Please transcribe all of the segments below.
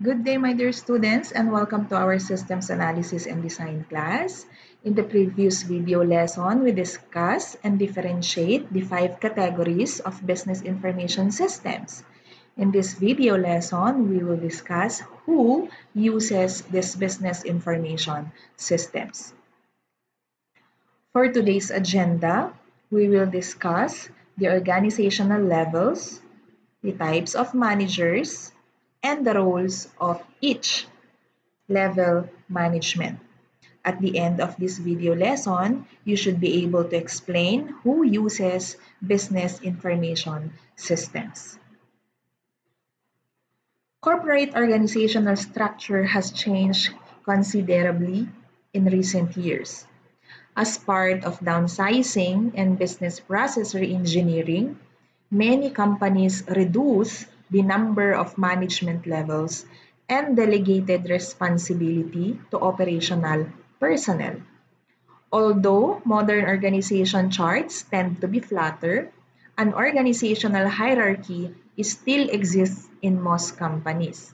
Good day, my dear students, and welcome to our Systems Analysis and Design class. In the previous video lesson, we discussed and differentiate the 5 categories of business information systems. In this video lesson, we will discuss who uses these business information systems. For today's agenda, we will discuss the organizational levels, the types of managers, and the roles of each level management. At the end of this video lesson, you should be able to explain who uses business information systems. Corporate organizational structure has changed considerably in recent years. As part of downsizing and business process reengineering, many companies reduce the number of management levels and delegated responsibility to operational personnel. Although modern organization charts tend to be flatter, an organizational hierarchy still exists in most companies.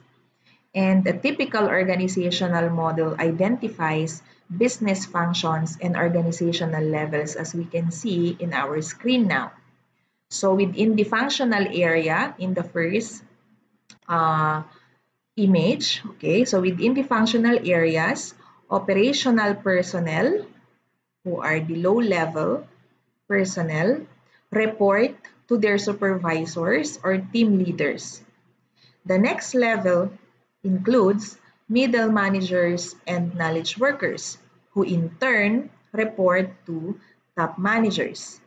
And the typical organizational model identifies business functions and organizational levels as we can see in our screen now. So within the functional area in the first image, okay, so within the functional areas, operational personnel, who are the low-level personnel, report to their supervisors or team leaders. The next level includes middle managers and knowledge workers, who in turn report to top managers.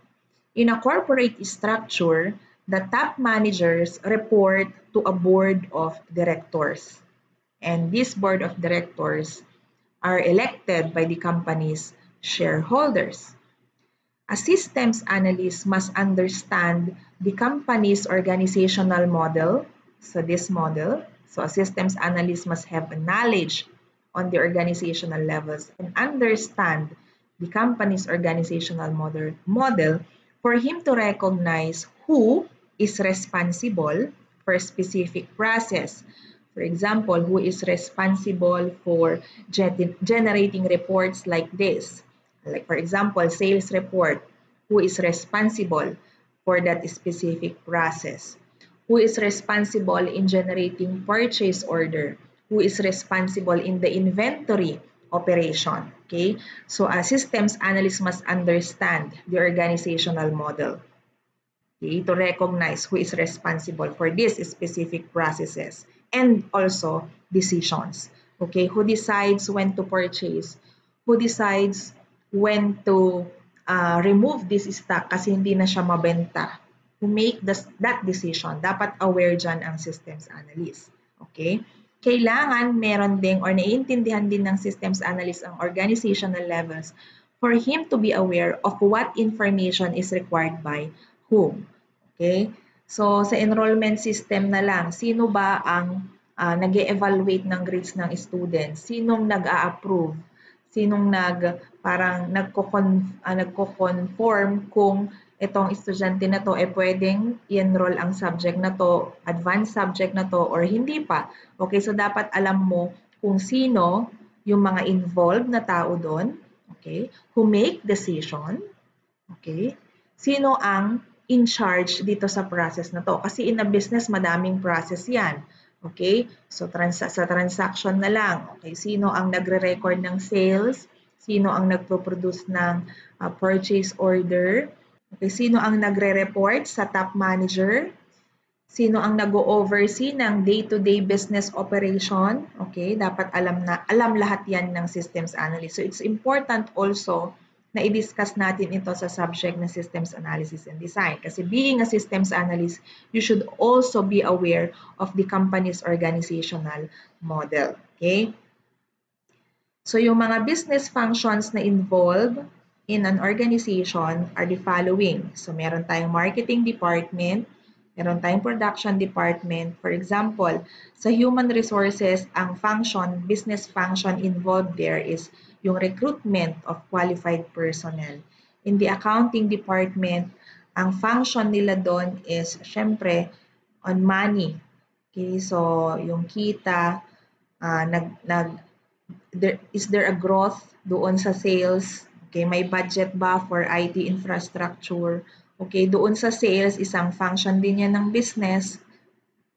In a corporate structure, the top managers report to a board of directors. And this board of directors are elected by the company's shareholders. A systems analyst must understand the company's organizational model. So this model, so a systems analyst must have a knowledge on the organizational levels and understand the company's organizational model for him to recognize who is responsible for a specific process. For example, who is responsible for generating reports like this. Like for example, sales report, who is responsible for that specific process? Who is responsible in generating purchase order? Who is responsible in the inventory operation? Okay, so a systems analyst must understand the organizational model, okay, to recognize who is responsible for these specific processes and also decisions. Okay, who decides when to purchase? Who decides when to remove this stock kasi hindi na siya mabenta? Who make that decision? Dapat aware dyan ang systems analyst. Okay? Kailangan meron ding or naiintindihan din ng systems analyst ang organizational levels for him to be aware of what information is required by whom. Okay? So, sa enrollment system na lang, sino ba ang nag-evaluate ng grades ng students? Sinong nag-a-approve? Sinong nagko-conform kung itong estudyante na to pwedeng i-enroll ang subject na to, advanced subject na to, or hindi pa. Okay, so dapat alam mo kung sino yung mga involved na tao doon, okay, who make decision, okay, sino ang in charge dito sa process na to. Kasi in a business, madaming process yan. Okay, so sa transaction na lang, okay, sino ang nagre-record ng sales, sino ang nagpo-produce ng purchase order, okay, sino ang nagre-report sa top manager, sino ang nag-o-oversee ng day-to-day business operation, okay, dapat alam lahat yan ng systems analyst. So it's important also na i-discuss natin ito sa subject na systems analysis and design. Kasi being a systems analyst, you should also be aware of the company's organizational model. Okay? So yung mga business functions na involved in an organization are the following. So meron tayong marketing department, meron tayong production department. For example, sa human resources, ang business function involved there is yung recruitment of qualified personnel. In the accounting department, ang function nila doon is syempre on money. Okay, so yung kita, uh, nag, nag, is there a growth doon sa sales? Okay, may budget ba for IT infrastructure? Okay, doon sa sales, isang function din yan ng business.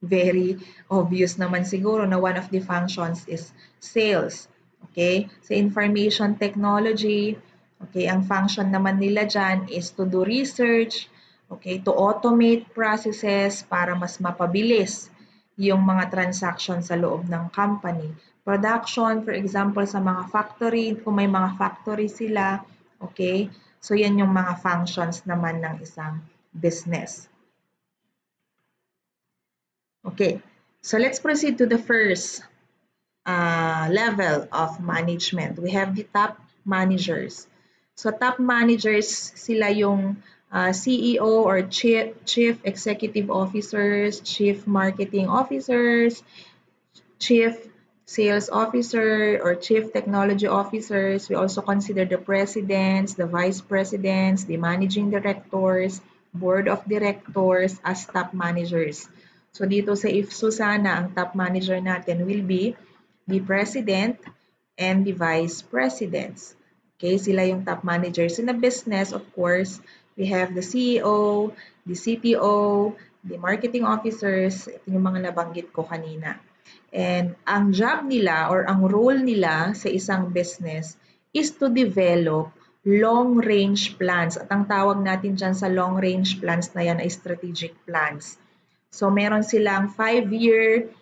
Very obvious naman siguro na one of the functions is sales. Okay? Sa information technology, okay, ang function naman nila dyan is to do research, okay, to automate processes para mas mapabilis yung mga transaction sa loob ng company. Production, for example, sa mga factory, kung may mga factory sila, okay, so yan yung mga functions naman ng isang business. Okay, so let's proceed to the first level of management. We have the top managers. So top managers, sila yung CEO or Chief Executive Officers, Chief Marketing Officers, Chief Sales Officer or Chief Technology Officers. We also consider the presidents, the vice presidents, the managing directors, board of directors as top managers. So dito sa if Susana, ang top manager natin will be the president and the vice presidents. Okay, sila yung top managers. In a business, of course, we have the CEO, the CTO, the marketing officers. Ito yung mga nabanggit ko kanina. And ang job nila or ang role nila sa isang business is to develop long-range plans. At ang tawag natin dyan sa long-range plans na yan ay strategic plans. So meron silang 5-year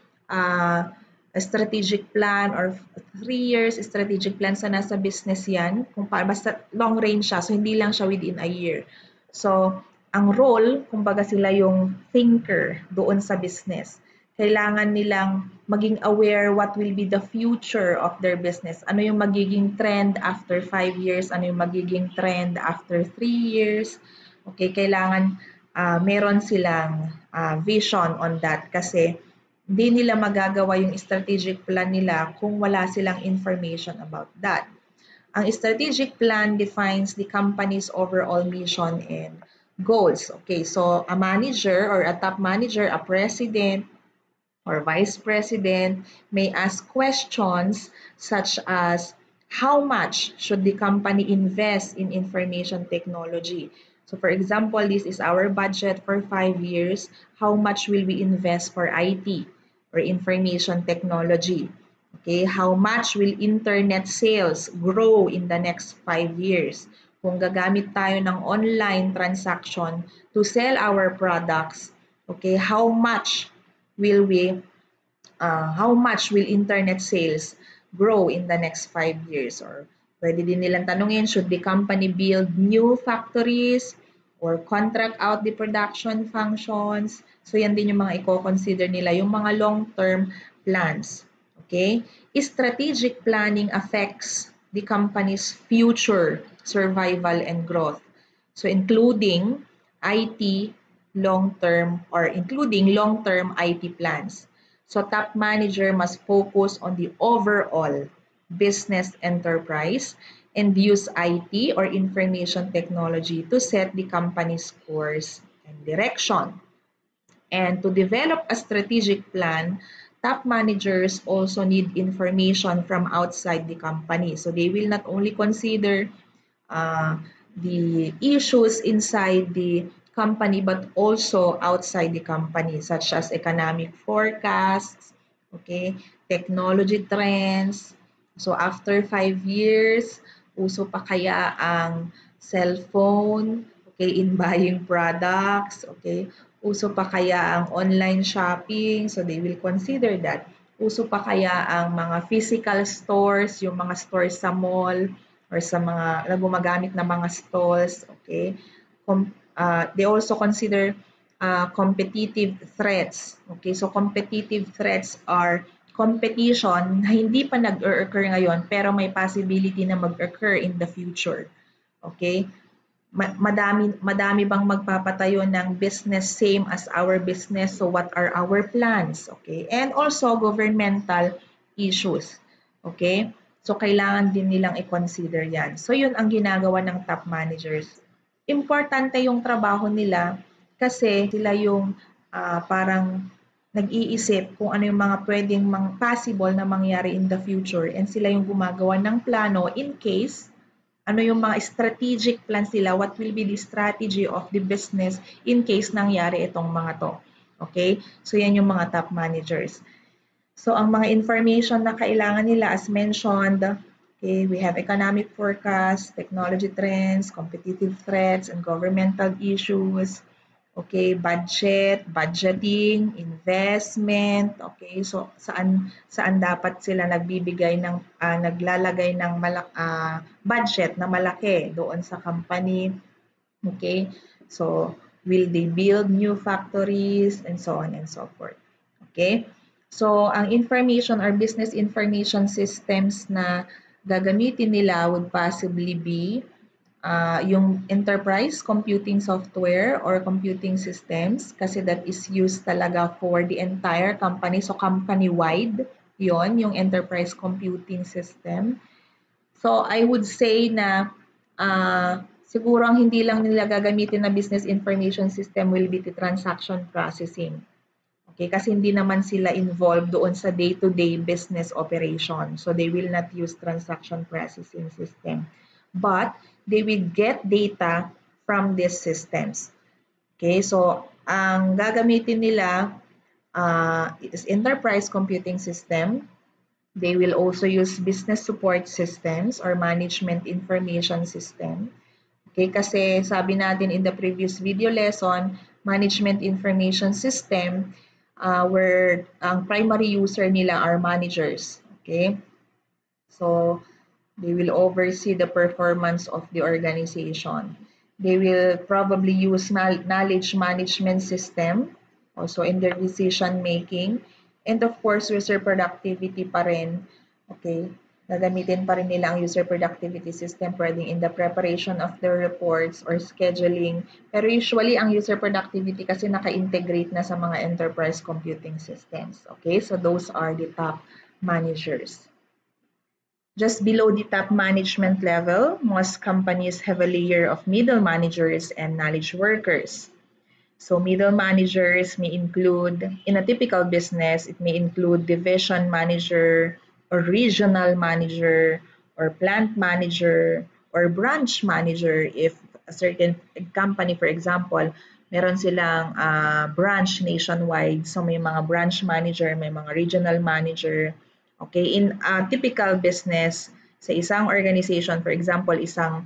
strategic plan or 3 years strategic plan sa nasa business yan. Kung basta long range siya, so hindi lang siya within a year. So ang role, kumbaga sila yung thinker doon sa business. Kailangan nilang maging aware what will be the future of their business. Ano yung magiging trend after 5 years? Ano yung magiging trend after 3 years? Okay, kailangan meron silang vision on that kasi hindi nila magagawa yung strategic plan nila kung wala silang information about that. Ang strategic plan defines the company's overall mission and goals. Okay, so a manager or a top manager, a president, or vice president may ask questions such as how much should the company invest in information technology? So for example, this is our budget for 5 years. How much will we invest for IT or information technology? Okay, how much will internet sales grow in the next 5 years? Kung gagamit tayo ng online transaction to sell our products, okay, how much will internet sales grow in the next 5 years? Or pwede din nilang tanungin, should the company build new factories or contract out the production functions? So yan din yung mga i-consider nila, yung mga long-term plans. Okay? Strategic planning affects the company's future survival and growth. So including IT long-term or including long-term IT plans. So top manager must focus on the overall business enterprise and use IT or information technology to set the company's course and direction. And to develop a strategic plan, top managers also need information from outside the company. So they will not only consider the issues inside the company but also outside the company, such as economic forecasts, okay, technology trends. So after 5 years, uso pa kaya ang cellphone, okay, in buying products, okay? Uso pa kaya ang online shopping? So they will consider that. Uso pa kaya ang mga physical stores, yung mga stores sa mall or sa mga gumagamit na mga stalls, okay? They also consider competitive threats. Okay, so competitive threats are competition na hindi pa nag-occur ngayon pero may possibility na mag-occur in the future. Okay? Madami bang magpapatayo ng business same as our business? So what are our plans? Okay? And also governmental issues. Okay? So kailangan din nilang i-consider 'yan. So 'yun ang ginagawa ng top managers. Importante yung trabaho nila kasi sila yung parang nag-iisip kung ano yung mga pwedeng possible na mangyari in the future, and sila yung gumagawa ng plano in case ano yung mga strategic plans nila, what will be the strategy of the business in case nangyari itong mga to. Okay? So, yan yung mga top managers. So, ang mga information na kailangan nila as mentioned, okay, we have economic forecast, technology trends, competitive threats, and governmental issues. Okay, budget, budgeting, investment, okay? So saan dapat sila nagbibigay ng naglalagay ng budget na malaki doon sa company, okay? So will they build new factories and so on and so forth. Okay? So ang information or business information systems na gagamitin nila would possibly be yung enterprise computing software or computing systems kasi that is used talaga for the entire company. So, company-wide yon yung enterprise computing system. So, I would say na siguro ang hindi lang nila gagamitin na business information system will be the transaction processing. Okay, kasi hindi naman sila involved doon sa day-to-day business operation. So, they will not use transaction processing system. But they will get data from these systems. Okay, so ang gagamitin nila is enterprise computing system. They will also use business support systems or management information system. Okay, kasi sabi natin in the previous video lesson, management information system where ang primary user nila are managers. Okay, so they will oversee the performance of the organization. They will probably use knowledge management system also in their decision making. And of course, user productivity pa rin. Okay, gagamitin pa rin nila ang user productivity system pwedeng in the preparation of their reports or scheduling. Pero usually, ang user productivity kasi naka-integrate na sa mga enterprise computing systems. Okay, so those are the top managers. Just below the top management level, most companies have a layer of middle managers and knowledge workers. So middle managers may include, in a typical business, it may include division manager or regional manager or plant manager or branch manager if a certain company, for example, meron silang branch nationwide. So may mga branch manager, may mga regional manager. Okay, in a typical business, sa isang organization, for example, isang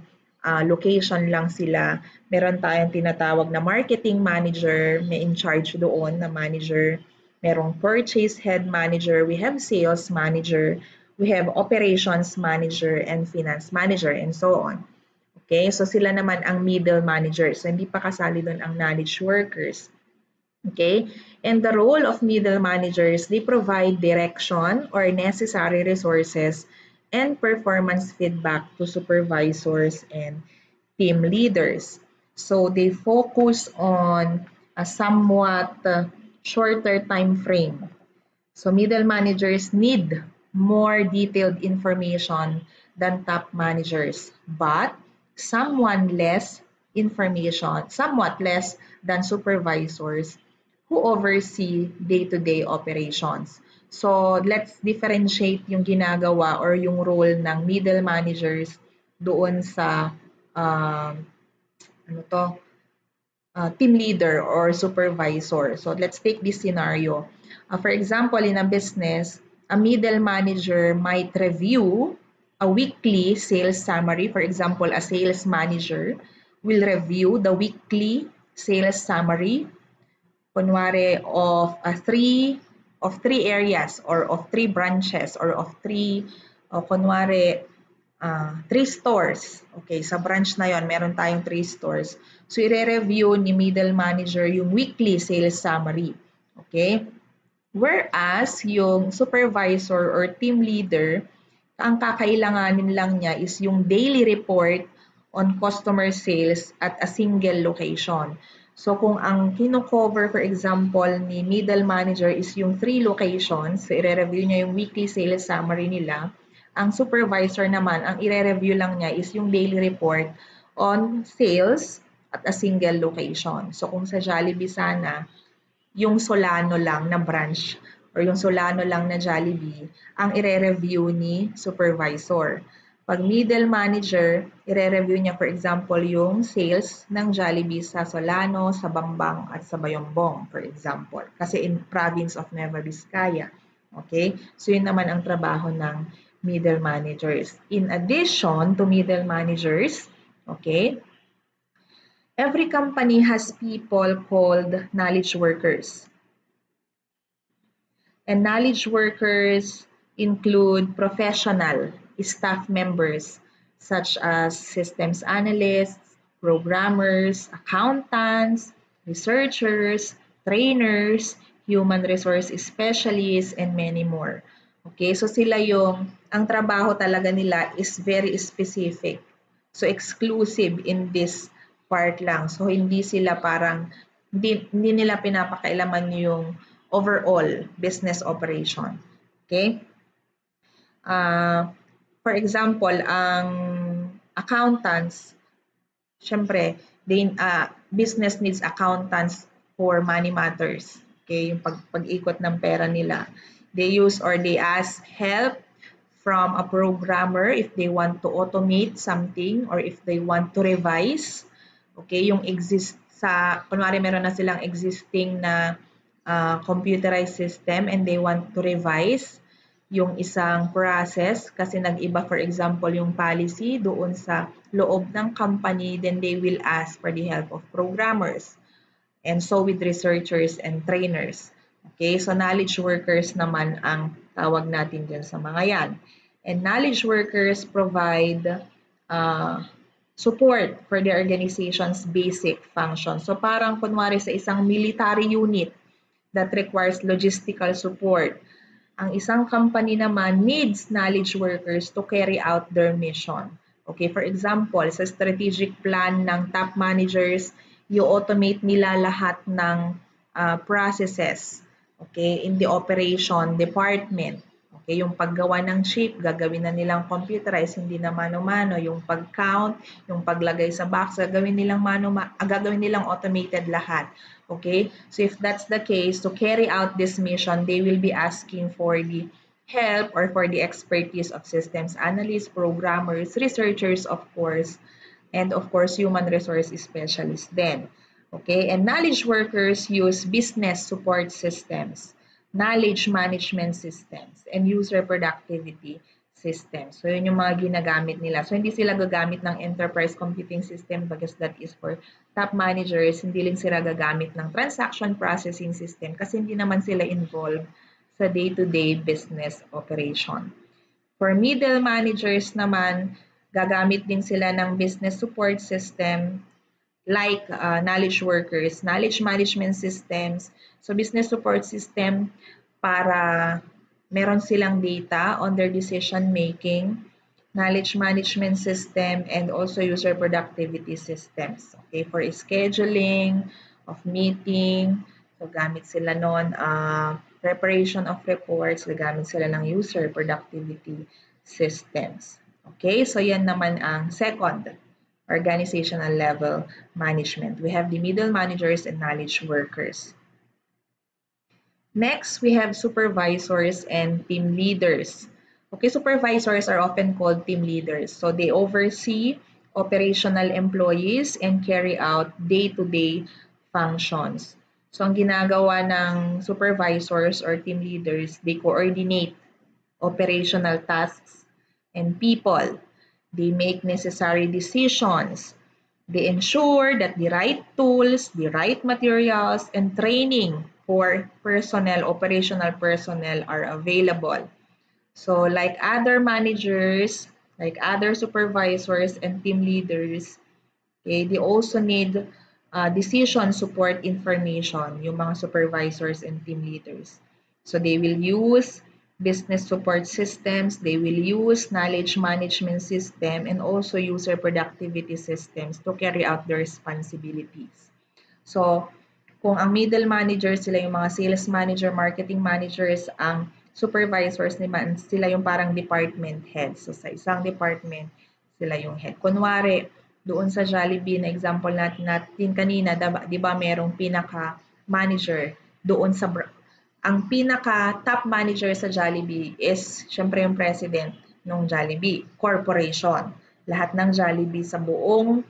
location lang sila, meron tayong tinatawag na marketing manager, may in charge doon na manager, merong purchase head manager, we have sales manager, we have operations manager, and finance manager, and so on. Okay, so sila naman ang middle managers. So, hindi pa kasali doon ang knowledge workers. Okay, and the role of middle managers, they provide direction or necessary resources and performance feedback to supervisors and team leaders. So they focus on a somewhat shorter time frame. So middle managers need more detailed information than top managers, but somewhat less than supervisors who oversee day-to-day operations. So, let's differentiate yung ginagawa or yung role ng middle managers doon sa team leader or supervisor. So, let's take this scenario. For example, in a business, a middle manager might review a weekly sales summary. For example, a sales manager will review the weekly sales summary kunwari of three areas or of three branches or of kunwari 3 stores. Okay, sa branch na yon meron tayong 3 stores. So ire-review ni middle manager yung weekly sales summary. Okay? Whereas yung supervisor or team leader, ang kakailanganin lang niya is yung daily report on customer sales at a single location. So kung ang kino-cover for example ni middle manager is yung 3 locations, so i-review niya yung weekly sales summary nila. Ang supervisor naman, ang i-review lang niya is yung daily report on sales at a single location. So kung sa Jollibee sana, yung Solano lang na branch or yung Solano lang na Jollibee ang ire-review ni supervisor. Pag middle manager, ire-review niya for example yung sales ng Jollibee sa Solano, sa Bambang at sa Bayombong for example. Kasi in province of Nueva Vizcaya. Okay? So yun naman ang trabaho ng middle managers. In addition to middle managers, okay, every company has people called knowledge workers. And knowledge workers include professional staff members such as systems analysts, programmers, accountants, researchers, trainers, human resource specialists, and many more. Okay, so sila ang trabaho talaga nila is very specific. So exclusive in this part lang. So hindi sila parang, hindi nila pinapakailaman yung overall business operation. Okay? For example, ang accountants, syempre, business needs accountants for money matters. Okay? Yung pag-ikot ng pera nila. They use or they ask help from a programmer if they want to automate something or if they want to revise. Okay? Yung kunwari meron na silang existing na computerized system and they want to revise yung isang process kasi nag-iba for example yung policy doon sa loob ng company, then they will ask for the help of programmers and so with researchers and trainers. Okay, so knowledge workers naman ang tawag natin dyan sa mga yan. And knowledge workers provide support for the organization's basic function. So parang kunwari sa isang military unit that requires logistical support. Ang isang company naman needs knowledge workers to carry out their mission. Okay, for example, sa strategic plan ng top managers, i-automate nila lahat ng processes, okay, in the operation department. Okay, yung paggawa ng chip, gagawin na nilang computerized, hindi na mano-mano. Yung pag-count, yung paglagay sa box, gagawin nilang automated lahat. Okay, so if that's the case, to carry out this mission, they will be asking for the help or for the expertise of systems analysts, programmers, researchers, of course, and of course, human resource specialists then. Okay, and knowledge workers use business support systems, knowledge management systems, and user productivity systems. So, yun yung mga ginagamit nila. So, hindi sila gagamit ng enterprise computing system because that is for top managers. Hindi rin sila gagamit ng transaction processing system kasi hindi naman sila involved sa day-to-day business operation. For middle managers naman, gagamit din sila ng business support system like knowledge workers, knowledge management systems. So business support system para meron silang data on their decision making, knowledge management system, and also user productivity systems. Okay, for scheduling of meeting, so gamit sila nun, preparation of reports, gagamit sila ng user productivity systems. Okay, so yan naman ang second organizational level management. We have the middle managers and knowledge workers. Next, we have supervisors and team leaders. Okay, supervisors are often called team leaders. So they oversee operational employees and carry out day-to-day functions. So ang ginagawa ng supervisors or team leaders, they coordinate operational tasks and people. They make necessary decisions. They ensure that the right tools, the right materials, and training for operational personnel are available. So like other managers, like other supervisors and team leaders, okay, they also need decision support information, yung mga supervisors and team leaders. So they will use business support systems, they will use knowledge management system, and also user productivity systems to carry out their responsibilities. So, kung ang middle managers, sila yung mga sales manager, marketing managers, ang supervisors naman, sila yung parang department heads. So, sa isang department, sila yung head. Kunwari, doon sa Jollibee na example natin kanina, di ba merong pinaka-manager doon sa ang pinaka top manager sa Jollibee is syempre yung president ng Jollibee Corporation. Lahat ng Jollibee sa buong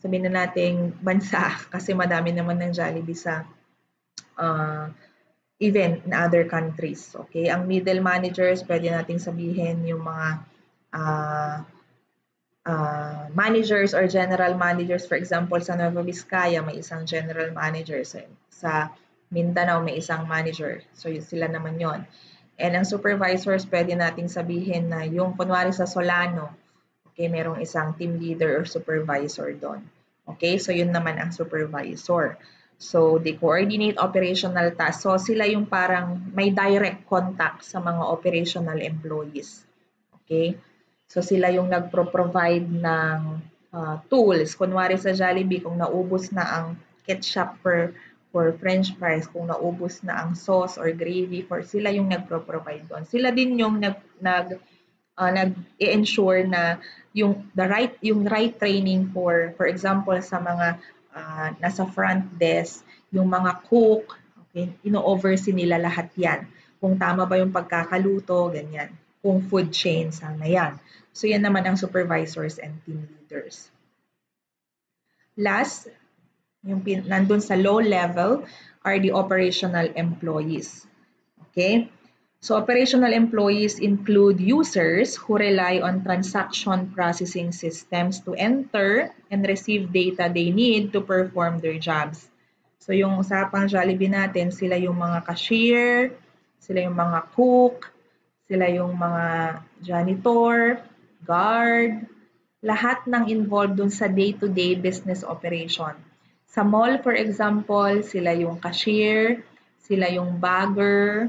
sabihin na nating bansa kasi madami naman ng Jollibee sa even in other countries. Okay? Ang middle managers, pwede nating sabihin yung mga managers or general managers. For example, sa Nueva Vizcaya, may isang general manager. Sa Mindanao, may isang manager. So, sila naman yon. And ang supervisors, pwede nating sabihin na yung kunwari sa Solano, okay, merong isang team leader or supervisor doon. Okay, so yun naman ang supervisor. So, they coordinate operational tasks. So, sila yung parang may direct contact sa mga operational employees. Okay? So, sila yung nagpro-provide ng tools. Kunwari sa Jollibee, kung naubos na ang ketchup for french fries, kung naubos na ang sauce or gravy, sila yung nagpro-provide doon. Sila din yung nag-i-ensure na yung right training for example sa mga nasa front desk, yung mga cook, okay, ino-oversee nila lahat yan. Kung tama ba yung pagkakaluto, ganyan. Kung food chain, sana yan. So yan naman ang supervisors and team leaders. Last, yung nandun sa low level are the operational employees. Okay? So operational employees include users who rely on transaction processing systems to enter and receive data they need to perform their jobs. So yung usapang Jollibee natin, sila yung mga cashier, sila yung mga cook, sila yung mga janitor, guard, lahat ng involved dun sa day-to-day business operation. Sa mall, for example, sila yung cashier, sila yung bagger,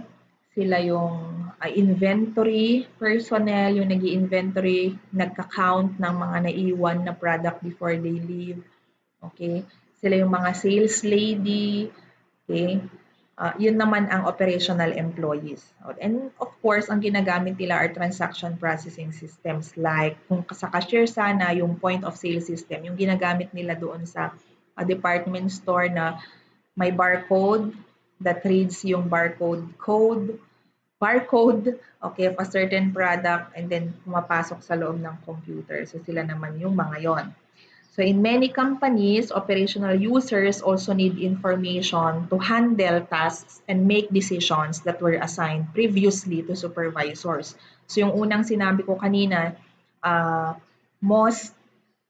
sila yung inventory personnel, yung nag-i-inventory, nagka-count ng mga naiwan na product before they leave. Okay? Sila yung mga sales lady. Okay? Yun naman ang operational employees. And of course, ang ginagamit nila are transaction processing systems like kung sa cashier sana, yung point of sale system, yung ginagamit nila doon sa department store na may barcode that reads yung barcode, okay, of a certain product and then pumapasok sa loob ng computer. So sila naman yung mga yon. So in many companies, operational users also need information to handle tasks and make decisions that were assigned previously to supervisors. So yung unang sinabi ko kanina, most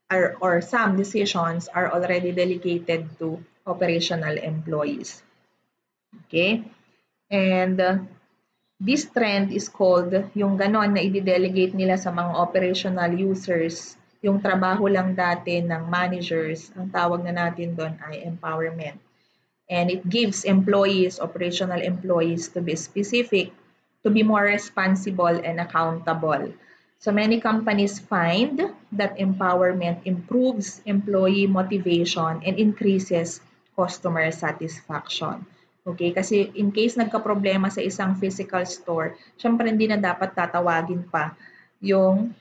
or some decisions are already delegated to operational employees. Okay? And this trend is called yung ganon na i-delegate nila sa mga operational users. Yung trabaho lang dati ng managers, ang tawag na natin doon ay empowerment. And it gives employees, operational employees, to be specific, to be more responsible and accountable. So many companies find that empowerment improves employee motivation and increases customer satisfaction. Okay, kasi in case nagka-problema sa isang physical store, syempre hindi na dapat tatawagin pa yung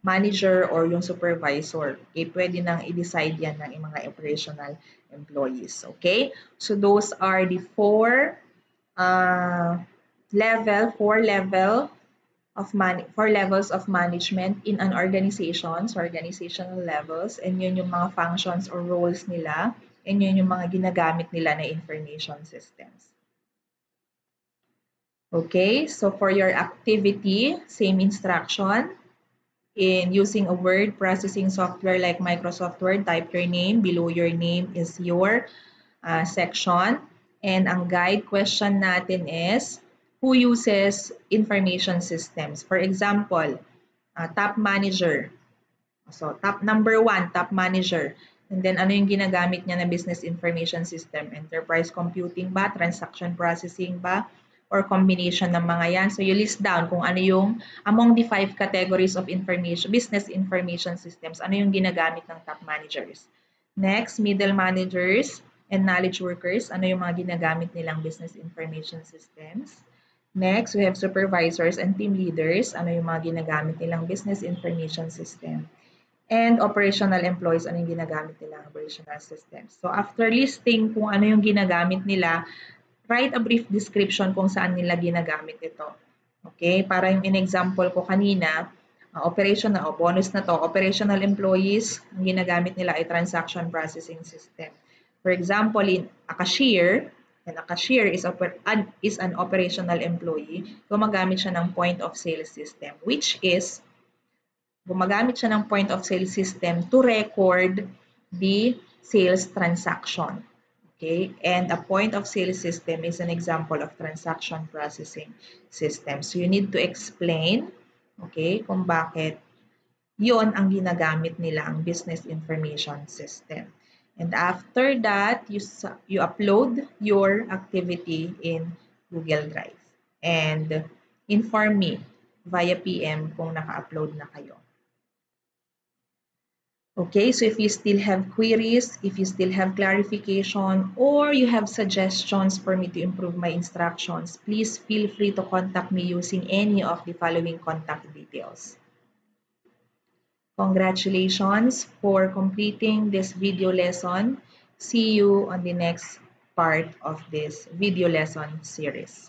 manager or yung supervisor. Okay, pwede nang i-decide yan ng mga operational employees. Okay, so those are the four levels of management in an organization, so organizational levels, and yun yung mga functions or roles nila, and yun yung mga ginagamit nila na information systems. Okay, so for your activity, same instruction. In using a word processing software like Microsoft Word, type your name. Below your name is your section. And ang guide question natin is, who uses information systems? For example, top manager. So, number 1, top manager. And then, ano yung ginagamit niya na business information system? Enterprise computing ba? Transaction processing ba? Or combination ng mga yan. So, you list down kung ano yung among the 5 categories of information, business information systems, ano yung ginagamit ng top managers. Next, middle managers and knowledge workers, ano yung mga ginagamit nilang business information systems. Next, we have supervisors and team leaders, ano yung mga ginagamit nilang business information system. And operational employees, ano yung ginagamit nila operational systems. So after listing kung ano yung ginagamit nila, write a brief description kung saan nila ginagamit ito. Okay? Para yung in-example ko kanina, operational, bonus na to, operational employees, ang ginagamit nila ay transaction processing system. For example, in a cashier, and a cashier is an operational employee, gumagamit siya ng point of sale system, which is gumagamit siya ng point of sale system to record the sales transaction. Okay? And a point of sale system is an example of transaction processing system. So you need to explain, okay, kung bakit yon ang ginagamit nila ang business information system. And after that, you upload your activity in Google Drive. And inform me via PM kung naka-upload na kayo. Okay, so if you still have queries, if you still have clarification, or you have suggestions for me to improve my instructions, please feel free to contact me using any of the following contact details. Congratulations for completing this video lesson. See you on the next part of this video lesson series.